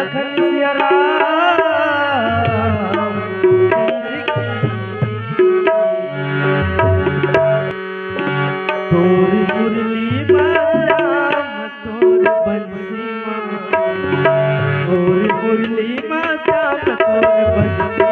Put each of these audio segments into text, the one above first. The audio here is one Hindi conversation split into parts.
लखन सिया राम तोर मुरली श्याम तोर बंसी तोर मुरली श्याम तोर बंसी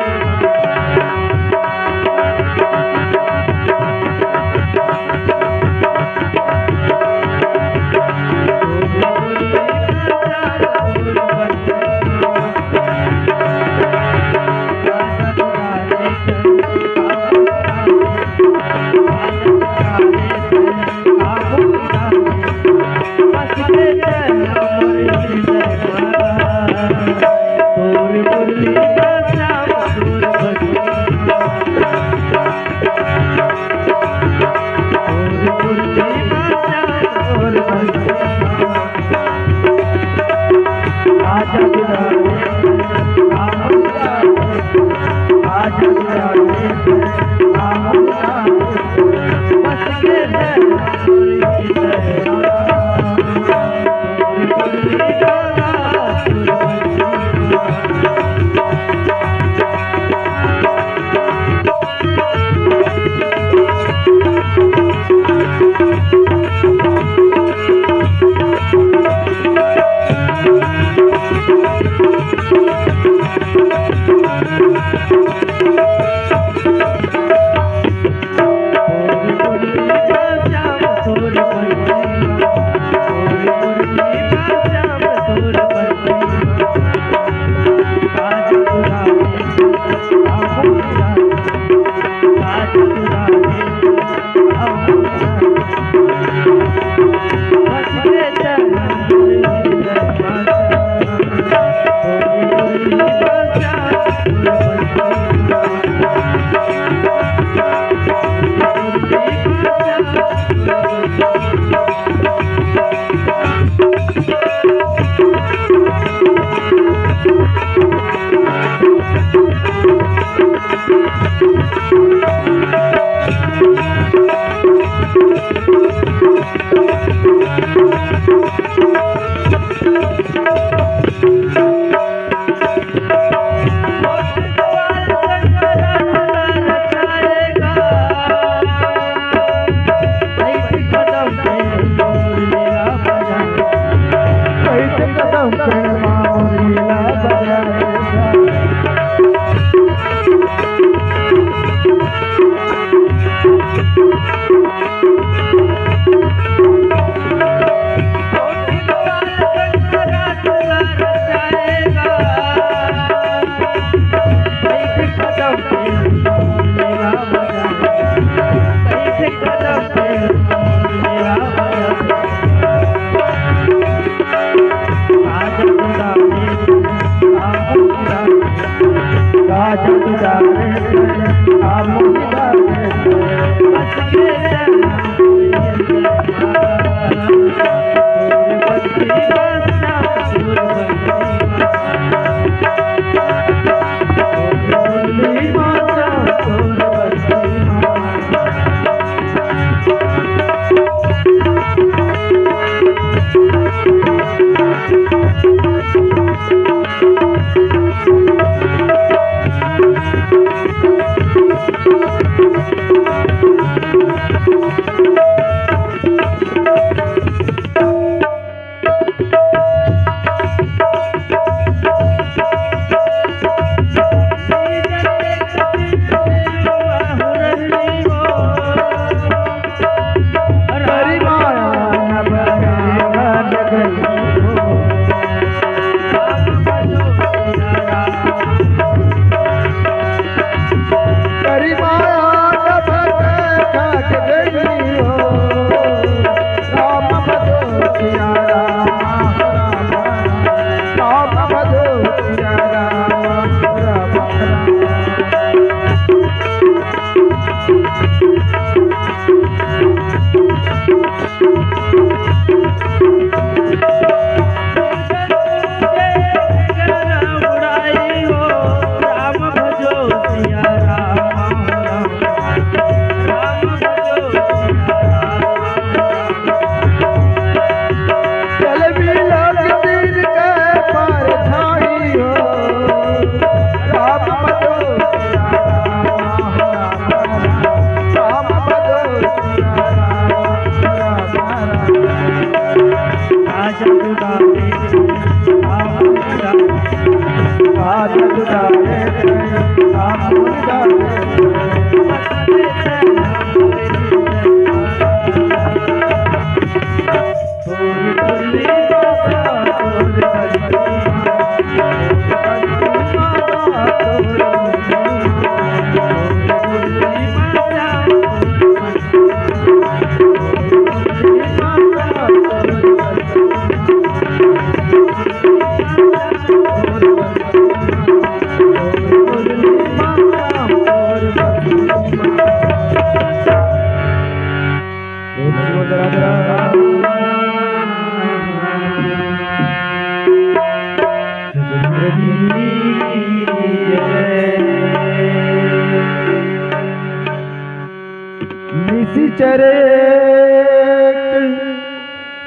चरे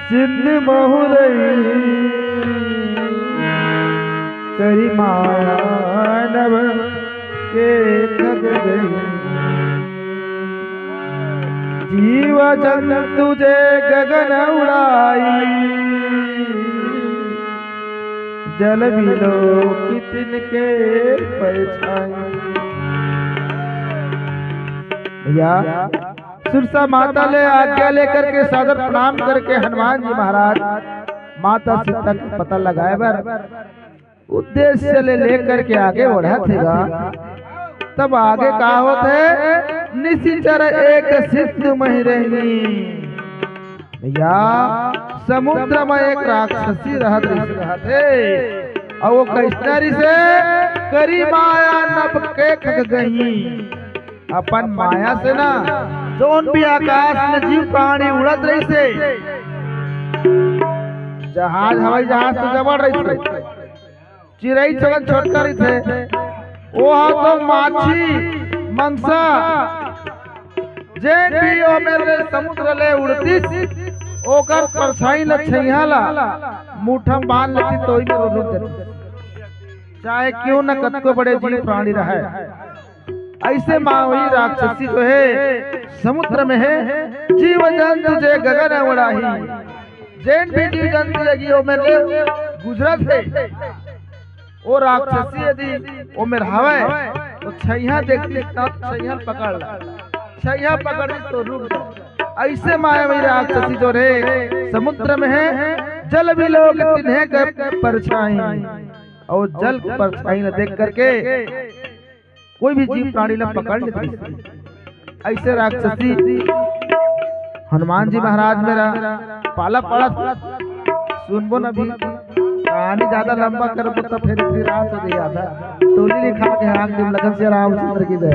सिंध महुरई करी मानव के थक गई जीव जन तुझे गगन उड़ाई जल बिलो की तिनके परछाई। या सुरसा माता ले आज्ञा लेकर के सादर प्रणाम करके हनुमान जी महाराज माता सीता का पता लगाए बर उद्देश्य ले लेकर के आगे बढ़ा थेगा। तब आगे का होते निशिचर एक सिद्ध मही रही या समुद्र में एक राक्षसी रहते और वो कैसनरी से करी माया नभ के खग गई। अपन माया से ना जोन भी आकाश में जीव प्राणी उड़त रही से जहाज हवाई जहाज से जबड़ रही से चिड़ई चगन छोटका रही थे वो तो माछी मनसा जेन भी ओ मेरे समुद्र ले उड़ती ओकर परछाई न छैहाला मुठा बांध लेती तो ही में रुक जाती चाहे क्यों न कतको बड़े जीव प्राणी रहे। ऐसे मावी राक्षसी जो है समुद्र में है जीव जंतु जे गगन उड़ाही जैन भी जीव जंतु लगी वो मेरे गुजरत है वो राक्षसी यदि वो मेरे हवा तो छैया देखती तब छैया पकड़ ला छैया पकड़ तो रुक जा। ऐसे मायावी राक्षसी जो रे समुद्र में है जल भी लोग तिन्हें कर परछाई और जल परछाई न देख करके कोई भी जीव प्राणी न पकड़ लेती। ऐसे राक्षसी हनुमान जी महाराज मेरा पाला पड़ा सुनबो न भी कहानी ज्यादा लंबा कर तो फिर रात हो गया था। टोली लिखा के हाथ लखन से रामचंद्र की जय।